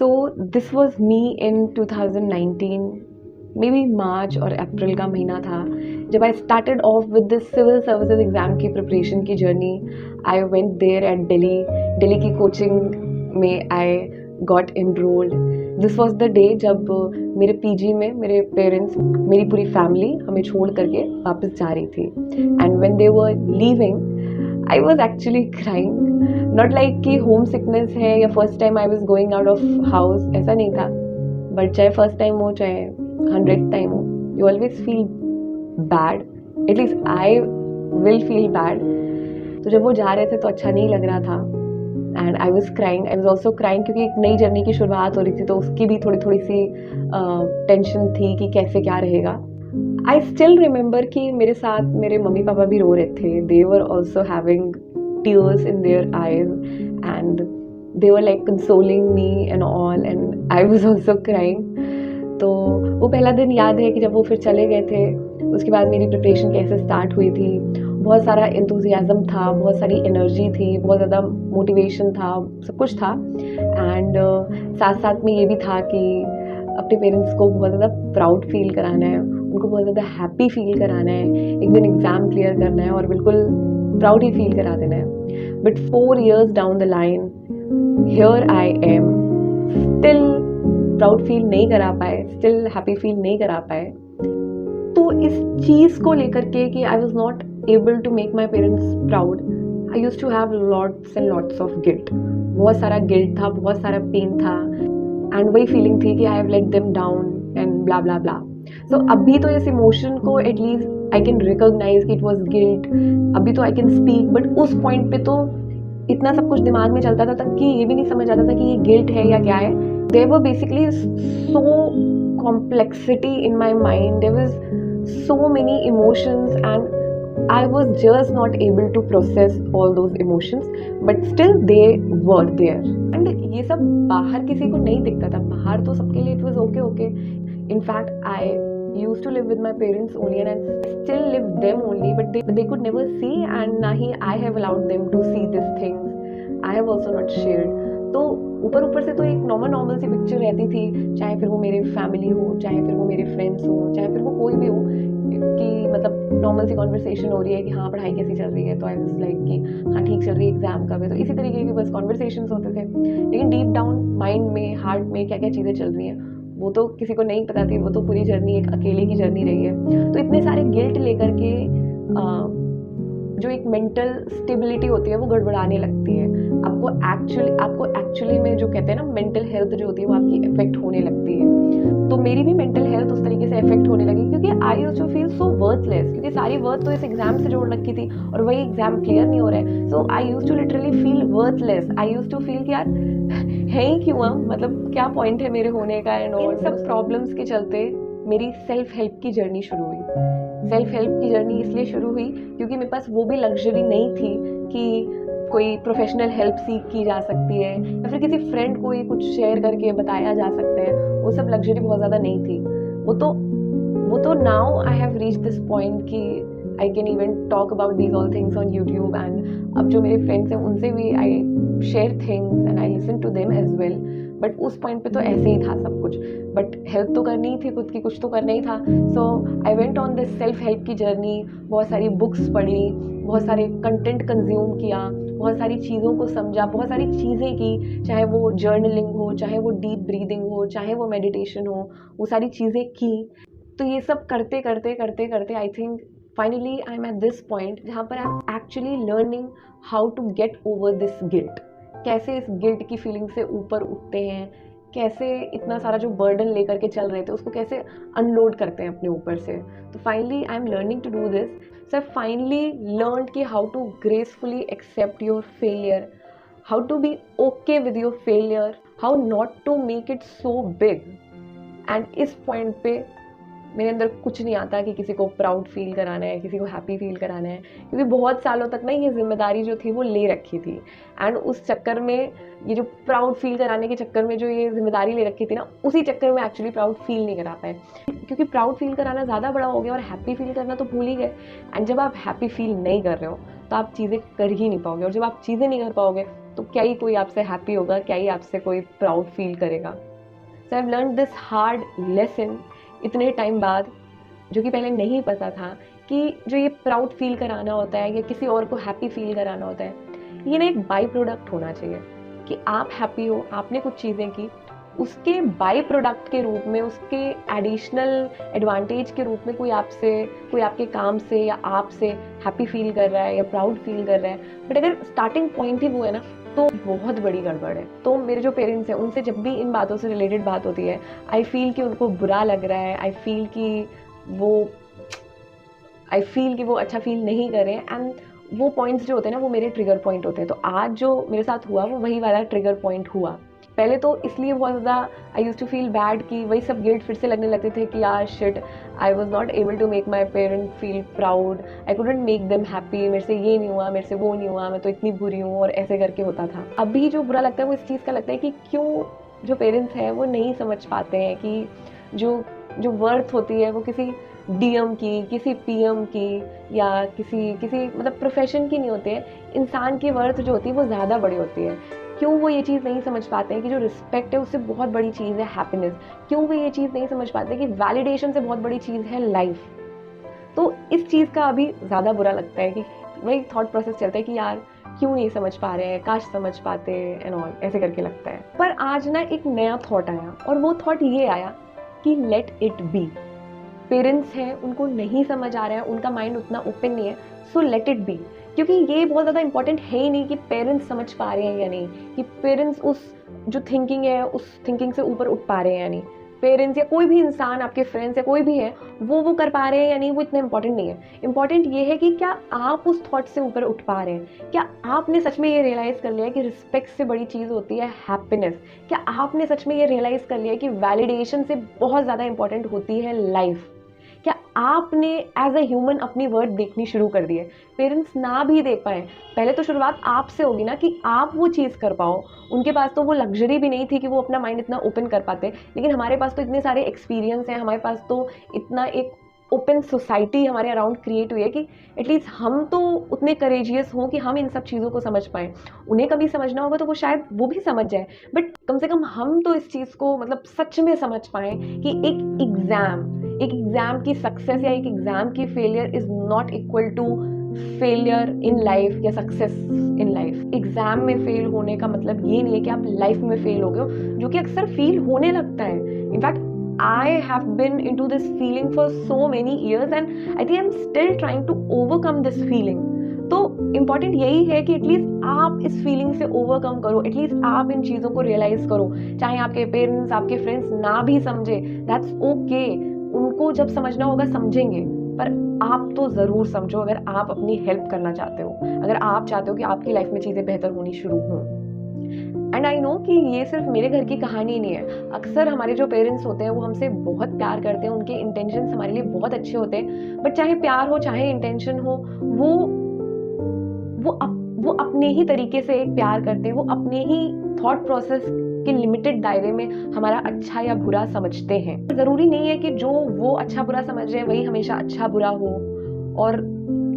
So this was me in 2019, maybe March और April का महीना था जब I started off with this civil services exam की प्रिपरेशन की journey. I went there at Delhi की कोचिंग में I got enrolled. This was the day जब मेरे पीजी में मेरे पेरेंट्स, मेरी पूरी फैमिली हमें छोड़ करके वापस जा रही थी. And when they were leaving I was actually crying. Not like कि होम सिकनेस है या first time I was going out of house, ऐसा नहीं था. बट चाहे फर्स्ट टाइम हो चाहे 100th टाइम हो, you always feel bad. At least I will feel bad. तो जब वो जा रहे थे तो अच्छा नहीं लग रहा था. And I was crying. I was also crying क्योंकि एक नई जर्नी की शुरुआत हो रही थी, तो उसकी भी थोड़ी सी टेंशन थी कि कैसे क्या रहेगा. आई स्टिल रिमेंबर कि मेरे साथ मेरे मम्मी पापा भी रो रहे थे. They were also having tears in their eyes and they were like consoling me and all, and I was also crying. तो वो पहला दिन याद है कि जब वो फिर चले गए थे. उसके बाद मेरी प्रिपरेशन कैसे स्टार्ट हुई थी. बहुत सारा एंथुजियाज़म था, बहुत सारी एनर्जी थी, बहुत ज़्यादा मोटिवेशन था, सब कुछ था. एंड साथ साथ में ये भी था कि अपने पेरेंट्स को बहुत ज़्यादा प्राउड फील कराना है, उनको बहुत ज़्यादा हैप्पी फील कराना है, एक दिन एग्ज़ाम क्लियर करना है और बिल्कुल प्राउड ही फील करा देना है. But 4 years down the line here I am, still proud feel नहीं करा पाए, स्टिल हैप्पी फील नहीं करा पाए. तो इस चीज़ को लेकर के कि I was not able to make my parents proud, I use to have lots and lots of guilt. बहुत सारा गिल्ट था, बहुत सारा पेन था. एंड वही फीलिंग थी कि I have let them down and blah blah blah. So अभी तो इस इमोशन को एटलीस्ट आई कैन रिकॉग्नाइज कि इट वॉज गिल्ट. अभी तो आई कैन स्पीक. बट उस पॉइंट पे तो इतना सब कुछ दिमाग में चलता था तक कि ये भी नहीं समझ आता था कि ये गिल्ट है या क्या है. There were basically so complexity in my mind. There was so many emotions and I was just not able to process all those emotions. But still they were there. And ये सब बाहर किसी को नहीं दिखता था. बाहर तो सबके लिए it was okay. In fact, I used to live with my parents only and I still live them only, but they could never see, and nahi I have allowed them to see these things. I have also not shared. तो ऊपर से तो एक normal सी picture रहती थी, चाहे फिर वो मेरे फैमिली हो, चाहे फिर वो मेरे फ्रेंड्स हो, चाहे फिर वो कोई भी हो, कि मतलब नॉर्मल सी कॉन्वर्सेशन हो रही है कि हाँ पढ़ाई कैसी चल रही है. तो आई वाज लाइक कि हाँ ठीक चल रही है, एग्जाम कब है. तो इसी तरीके के बस कॉन्वर्सेशंस होते थे. लेकिन डीप डाउन माइंड में, हार्ट में क्या क्या चीज़ें चल रही हैं वो तो किसी को नहीं पता थी. वो तो पूरी जर्नी एक अकेले की जर्नी रही है. तो इतने सारे गिल्ट लेकर के जो एक मेंटल स्टेबिलिटी होती है वो गड़बड़ाने लगती है. आपको एक्चुअली में जो कहते हैं ना मेंटल हेल्थ जो होती है वो आपकी इफेक्ट होने लगती है. तो मेरी भी मेंटल हेल्थ उस तरीके से इफेक्ट होने लगी क्योंकि I used to feel so worthless, क्योंकि सारी वर्थ तो इस एग्जाम से जोड़ रखी थी और वही एग्जाम क्लियर नहीं हो रहा है. So I used to literally feel worthless. I used to feel कि यार है ही क्यों हम, मतलब क्या पॉइंट है मेरे होने का. एंड इन सब प्रॉब्लम्स के चलते मेरी सेल्फ हेल्प की जर्नी शुरू हुई. सेल्फ हेल्प की जर्नी इसलिए शुरू हुई क्योंकि मेरे पास वो भी लग्जरी नहीं थी कि कोई प्रोफेशनल हेल्प सीख की जा सकती है या फिर किसी फ्रेंड को ही कुछ शेयर करके बताया जा सकता है. वो सब लग्जरी बहुत ज़्यादा नहीं थी. वो तो now I have reach this point कि I can even talk about these all things on YouTube. And अब जो मेरे फ्रेंड्स हैं उनसे भी I share things and I listen to them as well. But उस पॉइंट पे तो ऐसे ही था सब कुछ. बट हेल्प तो करनी ही थी खुद की, कुछ तो करना ही था. So I went on this self help की जर्नी. बहुत सारी बुक्स पढ़ी, बहुत सारे कंटेंट कंज्यूम किया, बहुत सारी चीज़ों को समझा, बहुत सारी चीज़ें की, चाहे वो जर्नलिंग हो, चाहे वो डीप ब्रीदिंग हो, चाहे वो मेडिटेशन हो, वो सारी चीज़ें की. तो ये सब करते करते I think finally I am at this point जहाँ पर I am actually learning how to get over this guilt. कैसे इस गिल्ट की फीलिंग से ऊपर उठते हैं, कैसे इतना सारा जो बर्डन लेकर के चल रहे थे उसको कैसे अनलोड करते हैं अपने ऊपर से. तो finally I am learning to do this. So I finally learn कि how to gracefully accept your failure, how to be okay with your failure, how not to make it so big. And इस point पे मेरे अंदर कुछ नहीं आता कि किसी को प्राउड फील कराना है, किसी को हैप्पी फील कराना है, क्योंकि बहुत सालों तक ना ये जिम्मेदारी जो थी वो ले रखी थी. एंड उस चक्कर में ये जो प्राउड फील कराने के चक्कर में जो ये जिम्मेदारी ले रखी थी ना, उसी चक्कर में एक्चुअली प्राउड फील नहीं करा पाए. क्योंकि प्राउड फील कराना ज़्यादा बड़ा हो गया और हैप्पी फील करना तो भूल ही गए. एंड जब आप हैप्पी फील नहीं कर रहे हो तो आप चीज़ें कर ही नहीं पाओगे, और जब आप चीज़ें नहीं कर पाओगे तो क्या ही कोई आपसे हैप्पी होगा, क्या ही आपसे कोई प्राउड फील करेगा। So I have learn this hard lesson इतने टाइम बाद, जो कि पहले नहीं पता था कि जो ये प्राउड फील कराना होता है या किसी और को हैप्पी फील कराना होता है, ये ना एक बाई प्रोडक्ट होना चाहिए कि आप हैप्पी हो, आपने कुछ चीज़ें की, उसके बाई प्रोडक्ट के रूप में, उसके एडिशनल एडवांटेज के रूप में कोई आपके काम से या आपसे हैप्पी फील कर रहा है या प्राउड फील कर रहा है। बट अगर स्टार्टिंग पॉइंट ही वो है ना, तो बहुत बड़ी गड़बड़ है। तो मेरे जो पेरेंट्स हैं उनसे जब भी इन बातों से रिलेटेड बात होती है, आई फील कि उनको बुरा लग रहा है, आई फील कि वो अच्छा फील नहीं करें, एंड वो पॉइंट्स जो होते हैं ना, वो मेरे ट्रिगर पॉइंट होते हैं। तो आज जो मेरे साथ हुआ वो वही वाला ट्रिगर पॉइंट हुआ। पहले तो इसलिए बहुत ज़्यादा आई यूज टू फील बैड कि वही सब गिल्ट फिर से लगने लगते थे कि यार shit, I was not able to make my parent feel proud, I couldn't make them happy, मेरे से ये नहीं हुआ, मेरे से वो नहीं हुआ, मैं तो इतनी बुरी हूँ, और ऐसे करके होता था। अभी जो बुरा लगता है वो इस चीज़ का लगता है कि क्यों जो पेरेंट्स हैं वो नहीं समझ पाते हैं कि जो वर्थ होती है वो किसी डीएम की, किसी पीएम की, या किसी मतलब प्रोफेशन की नहीं होती है। इंसान की वर्थ जो होती है वो ज़्यादा बड़ी होती है। क्यों वो ये चीज़ नहीं समझ पाते हैं कि जो रिस्पेक्ट है उससे बहुत बड़ी चीज़ है हैप्पीनेस। क्यों वो ये चीज़ नहीं समझ पाते कि वैलिडेशन से बहुत बड़ी चीज़ है लाइफ। तो इस चीज़ का अभी ज़्यादा बुरा लगता है कि वही थॉट प्रोसेस चलता है कि यार क्यों नहीं समझ पा रहे हैं, काश समझ पाते एंड ऑल, ऐसे करके लगता है। पर आज ना एक नया थॉट आया, और वो थॉट ये आया कि लेट इट बी। पेरेंट्स हैं, उनको नहीं समझ आ रहा है, उनका माइंड उतना ओपन नहीं है, सो लेट इट बी। क्योंकि ये बहुत ज़्यादा इंपॉर्टेंट है ही नहीं कि पेरेंट्स समझ पा रहे हैं या नहीं, कि पेरेंट्स उस जो थिंकिंग है उस थिंकिंग से ऊपर उठ पा रहे हैं या नहीं। पेरेंट्स या कोई भी इंसान, आपके फ्रेंड्स या कोई भी है, वो कर पा रहे हैं या नहीं, वो इतना इंपॉर्टेंट नहीं है। इंपॉर्टेंट ये है कि क्या आप उस थॉट से ऊपर उठ पा रहे हैं। क्या आपने सच में ये रियलाइज़ कर लिया कि रिस्पेक्ट से बड़ी चीज़ होती है हैप्पीनेस। क्या आपने सच में ये रियलाइज़ कर लिया कि वैलिडेशन से बहुत ज़्यादा इंपॉर्टेंट होती है लाइफ। क्या आपने एज अ ह्यूमन अपनी वर्थ देखनी शुरू कर दी है। पेरेंट्स ना भी देख पाए, पहले तो शुरुआत आपसे होगी ना कि आप वो चीज़ कर पाओ। उनके पास तो वो लग्जरी भी नहीं थी कि वो अपना माइंड इतना ओपन कर पाते, लेकिन हमारे पास तो इतने सारे एक्सपीरियंस हैं, हमारे पास तो इतना एक ओपन सोसाइटी हमारे अराउंड क्रिएट हुई है कि एटलीस्ट हम तो उतने करेजियस हों कि हम इन सब चीज़ों को समझ पाएँ। उन्हें कभी समझना होगा तो वो शायद वो भी समझ जाए, बट कम से कम हम तो इस चीज़ को मतलब सच में समझ पाएँ कि एक एग्ज़ाम की सक्सेस या एक एग्ज़ाम की failure is not equal to failure in life या सक्सेस इन लाइफ। एग्ज़ाम में फेल होने का मतलब ये नहीं है कि आप लाइफ में फेल हो गए हो, जो कि अक्सर फील होने लगता है। In fact I have been into this feeling for so many years and I think I'm still trying to overcome this feeling. तो इम्पॉर्टेंट यही है कि एटलीस्ट आप इस फीलिंग से ओवरकम करो, एटलीस्ट आप इन चीज़ों को रियलाइज़ करो। चाहे आपके पेरेंट्स, आपके फ्रेंड्स ना भी समझे, दैट्स ओके। उनको जब समझना होगा समझेंगे, पर आप तो ज़रूर समझो अगर आप अपनी हेल्प करना चाहते हो, अगर आप चाहते हो कि आपकी लाइफ में चीज़ें बेहतर होनी शुरू हों। एंड आई नो कि ये सिर्फ मेरे घर की कहानी नहीं है। अक्सर हमारे जो पेरेंट्स होते हैं वो हमसे बहुत प्यार करते हैं, उनके इंटेंशंस हमारे लिए बहुत अच्छे होते हैं, बट चाहे प्यार हो चाहे इंटेंशन हो, वो अपने ही तरीके से एक प्यार करते हैं, वो अपने ही थॉट प्रोसेस के लिमिटेड दायरे में हमारा अच्छा या बुरा समझते हैं। ज़रूरी नहीं है कि जो वो अच्छा बुरा समझ रहे हैं वही हमेशा अच्छा बुरा हो, और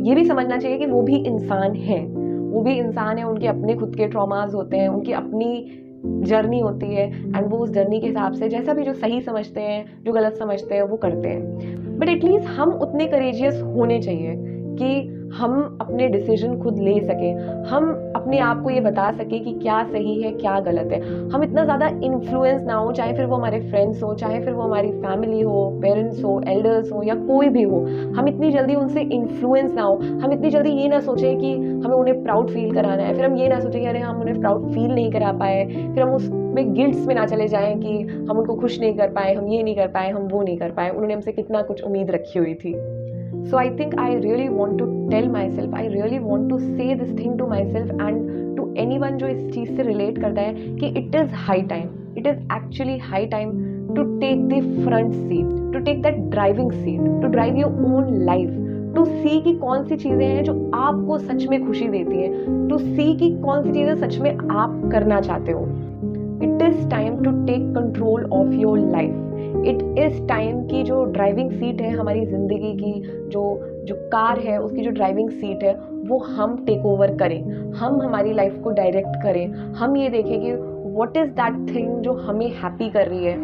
ये भी समझना चाहिए कि वो भी इंसान है, वो भी इंसान है, उनके अपने खुद के ट्रॉमास होते हैं, उनकी अपनी जर्नी होती है, एंड वो उस जर्नी के हिसाब से जैसा भी जो सही समझते हैं, जो गलत समझते हैं वो करते हैं। बट एटलीस्ट हम उतने करेजियस होने चाहिए कि हम अपने डिसीजन खुद ले सकें, हम अपने आप को ये बता सकें कि क्या सही है क्या गलत है। हम इतना ज़्यादा इन्फ्लुएंस ना हो, चाहे फिर वो हमारे फ्रेंड्स हो, चाहे फिर वो हमारी फैमिली हो, पेरेंट्स हो, एल्डर्स हो, या कोई भी हो, हम इतनी जल्दी उनसे इन्फ्लुएंस ना हो। हम इतनी जल्दी ये ना सोचें कि हमें उन्हें प्राउड फील कराना है, फिर हम ये ना सोचें कि अरे हम उन्हें प्राउड फील नहीं करा पाए, फिर हम उसमें गिल्ट्स में ना चले जाएं कि हम उनको खुश नहीं कर पाए, हम ये नहीं कर पाए, हम वो नहीं कर पाए, उन्होंने हमसे कितना कुछ उम्मीद रखी हुई थी। So I think I really want to tell myself, I really want to say this thing to myself and to anyone जो इस चीज़ से relate करता है कि it is high time, it is actually high time to take the front seat, to take that driving seat, to drive your own life, to see कि कौन सी चीज़ें हैं जो आपको सच में खुशी देती हैं, to see कि कौन सी चीज़ें सच में आप करना चाहते हो। It is time to take control of your life. It is time कि जो ड्राइविंग सीट है हमारी ज़िंदगी की, जो जो कार है उसकी जो ड्राइविंग सीट है वो हम टेक ओवर करें, हम हमारी लाइफ को डायरेक्ट करें। हम ये देखें कि व्हाट इज़ दैट थिंग जो हमें हैप्पी कर रही है।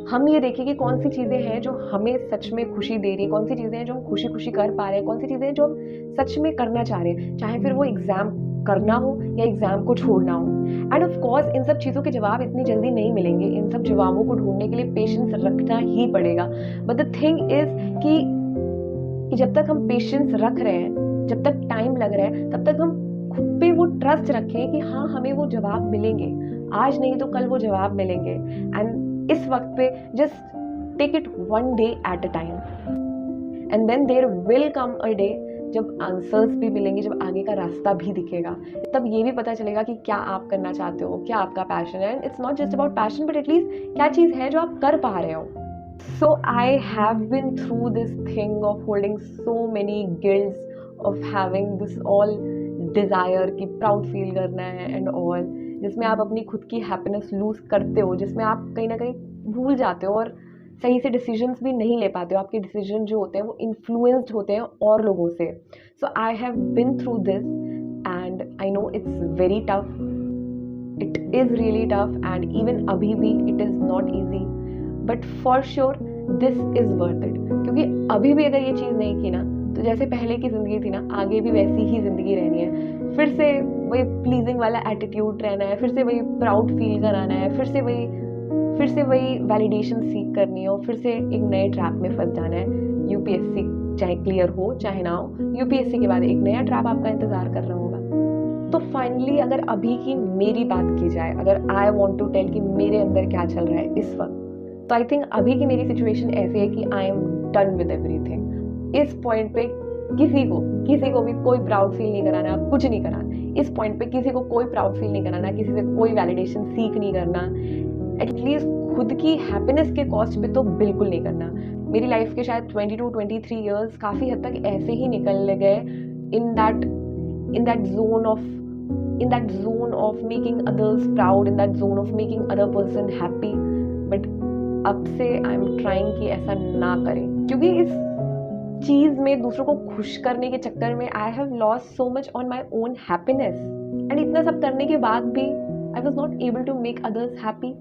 हम ये देखें कि कौन सी चीज़ें हैं जो हमें सच में खुशी दे रही है, कौन सी चीज़ें हैं जो हम खुशी खुशी कर पा रहे हैं, कौन सी चीज़ें हैं जो हम सच में करना चाह रहे हैं, चाहे फिर वो एग्ज़ाम करना हो या एग्ज़ाम को छोड़ना हो। एंड ऑफ कोर्स इन सब चीज़ों के जवाब इतनी जल्दी नहीं मिलेंगे, इन सब जवाबों को ढूंढने के लिए पेशेंस रखना ही पड़ेगा। बट द थिंग इज़ कि जब तक हम पेशेंस रख रहे हैं, जब तक टाइम लग रहा है, तब तक हम खुद पे वो ट्रस्ट रखें कि हाँ हमें वो जवाब मिलेंगे, आज नहीं तो कल वो जवाब मिलेंगे। एंड इस वक्त पे just take it one day at a time and then there will come a day जब आंसर्स भी मिलेंगे, जब आगे का रास्ता भी दिखेगा, तब ये भी पता चलेगा कि क्या आप करना चाहते हो, क्या आपका पैशन है। And it's not just about passion but at least क्या चीज़ है जो आप कर पा रहे हो। So I have been through this thing of holding so many guilts, of having this all desire कि प्राउड फील करना है एंड ऑल, जिसमें आप अपनी खुद की हैप्पीनेस लूज़ करते हो, जिसमें आप कहीं ना कहीं भूल जाते हो और सही से डिसीजंस भी नहीं ले पाते हो। आपके डिसीजन जो होते हैं वो इन्फ्लुएंस्ड होते हैं और लोगों से। So I have been through this and I know it's very tough, it is really tough and even अभी भी it is not easy, but for sure this is worth it. क्योंकि अभी भी अगर ये चीज़ नहीं की ना तो जैसे पहले की ज़िंदगी थी ना, आगे भी वैसी ही ज़िंदगी रहनी है। फिर से वही प्लीजिंग वाला एटीट्यूड रहना है, फिर से वही प्राउड फील कराना है, फिर से वही वैलिडेशन सीख करनी है और फिर से एक नए ट्रैप में फंस जाना है। यूपीएससी चाहे क्लियर हो चाहे ना हो, यूपीएससी के बाद एक नया ट्रैप आपका इंतज़ार कर रहा होगा। तो फाइनली अगर अभी की मेरी बात की जाए, अगर आई वॉन्ट टू टेल कि मेरे अंदर क्या चल रहा है इस वक्त, तो आई थिंक अभी की मेरी सिचुएशन ऐसी है कि I am done with everything. इस पॉइंट पे किसी को भी कोई प्राउड फील नहीं कराना, कुछ नहीं कराना। इस पॉइंट पे किसी को कोई प्राउड फील नहीं कराना, किसी से कोई वैलिडेशन सीख नहीं करना, एटलीस्ट खुद की हैप्पीनेस के कॉस्ट पे तो बिल्कुल नहीं करना। मेरी लाइफ के शायद 22-23 ईयर्स काफ़ी हद तक ऐसे ही निकल गए in that zone of making others proud, in that zone of making other person happy. But अब से आई एम ट्राइंग कि ऐसा ना करें, क्योंकि इस चीज़ में दूसरों को खुश करने के चक्कर में I have lost so much on my own happiness. And इतना सब करने के बाद भी I was not able to make others happy.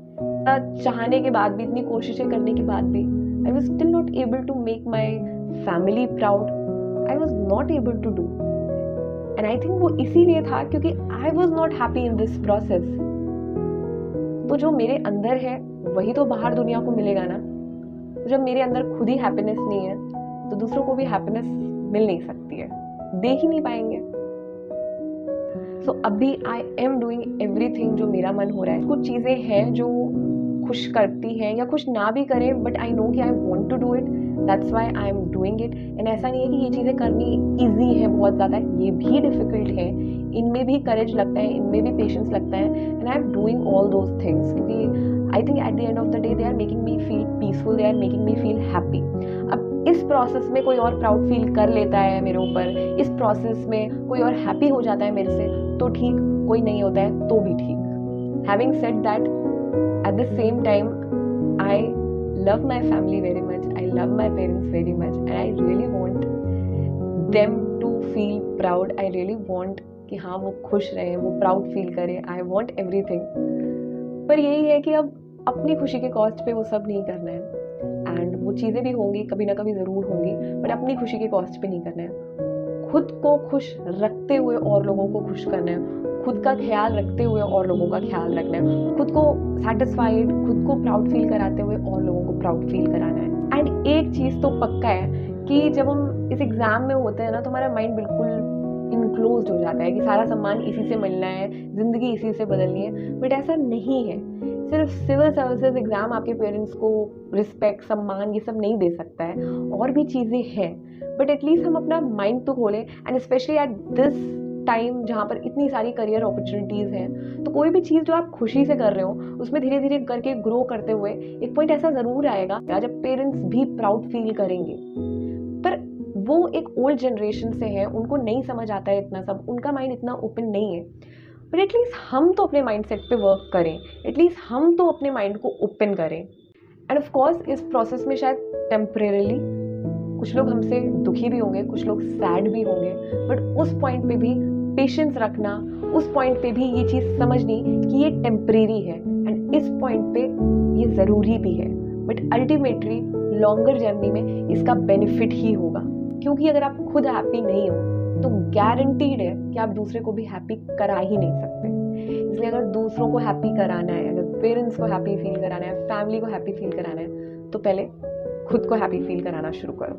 चाहने के बाद भी, इतनी कोशिशें करने के बाद भी I was still not able to make my family proud. I was not able to do, and I think वो इसीलिए था क्योंकि I was not happy in this process. तो जो मेरे अंदर है वही तो बाहर दुनिया को मिलेगा ना। तो जब मेरे अंदर खुद ही हैप्पीनेस नहीं है तो दूसरों को भी हैप्पीनेस मिल नहीं सकती है, दे ही नहीं पाएंगे। सो अभी आई एम डूइंग एवरीथिंग जो मेरा मन हो रहा है। कुछ चीज़ें हैं जो खुश करती हैं या खुश ना भी करें, बट आई नो कि I want to do it, that's why I am doing it. And ऐसा नहीं है कि ये चीज़ें करनी ईजी है, बहुत ज़्यादा ये भी डिफ़िकल्ट है, इनमें भी करेज लगता है, इनमें भी पेशेंस लगता है। And I am doing all those things क्योंकि I think at the end of the day they are making me feel peaceful, they are making me feel happy. अब इस प्रोसेस में कोई और प्राउड फील कर लेता है मेरे ऊपर, इस प्रोसेस में कोई और हैप्पी हो जाता है मेरे से तो ठीक, कोई नहीं होता है तो भी ठीक। Having said that, at the same time I love my family very much, I love my parents very much, and I really want them to feel proud. I really want कि हाँ वो खुश रहें, वो प्राउड फील करें। I want everything, पर यही है कि अब अपनी खुशी के कॉस्ट पे वो सब नहीं करना है। एंड वो चीज़ें भी होंगी, कभी ना कभी ज़रूर होंगी, बट अपनी खुशी के कॉस्ट पे नहीं करना है। खुद को खुश रखते हुए और लोगों को खुश करना है, खुद का ख्याल रखते हुए और लोगों का ख्याल रखना है, खुद को सेटिस्फाइड, खुद को प्राउड फील कराते हुए और लोगों को प्राउड फील कराना है। एंड एक चीज़ तो पक्का है कि जब हम इस एग्ज़ाम में होते हैं ना तो हमारा माइंड बिल्कुल इनक्लोज्ड हो जाता है कि सारा सम्मान इसी से मिलना है, ज़िंदगी इसी से बदलनी है। बट ऐसा नहीं है। सिर्फ सिविल सर्विसेज एग्ज़ाम आपके पेरेंट्स को रिस्पेक्ट, सम्मान ये सब नहीं दे सकता है, और भी चीज़ें हैं। बट एटलीस्ट हम अपना माइंड तो खोलें, and specially at this time जहाँ पर इतनी सारी करियर अपॉर्चुनिटीज़ हैं, तो कोई भी चीज़ जो आप खुशी से कर रहे हो उसमें धीरे धीरे करके ग्रो करते हुए एक पॉइंट ऐसा ज़रूर आएगा जब पेरेंट्स भी प्राउड फील करेंगे। पर वो एक ओल्ड जनरेशन से हैं, उनको नहीं समझ आता है इतना सब, उनका माइंड इतना ओपन नहीं है। बट एटलीस्ट हम तो अपने माइंड सेट पे वर्क करें, एटलीस्ट हम तो अपने माइंड को ओपन करें। एंड ऑफ कोर्स इस प्रोसेस में शायद टेम्परेरली कुछ लोग हमसे दुखी भी होंगे, कुछ लोग सैड भी होंगे, बट उस पॉइंट पे भी पेशेंस रखना, उस पॉइंट पे भी ये चीज़ समझनी कि ये टेम्परेरी है एंड इस पॉइंट पे ये ज़रूरी भी है, बट अल्टीमेटली लॉन्गर जर्नी में इसका बेनिफिट ही होगा। क्योंकि अगर आप खुद हैप्पी नहीं हो तो गारंटीड है कि आप दूसरे को भी हैप्पी करा ही नहीं सकते। इसलिए अगर दूसरों को हैप्पी कराना है, अगर पेरेंट्स को हैप्पी फील कराना है, फैमिली को हैप्पी फील कराना है, तो पहले खुद को हैप्पी फील कराना शुरू करो।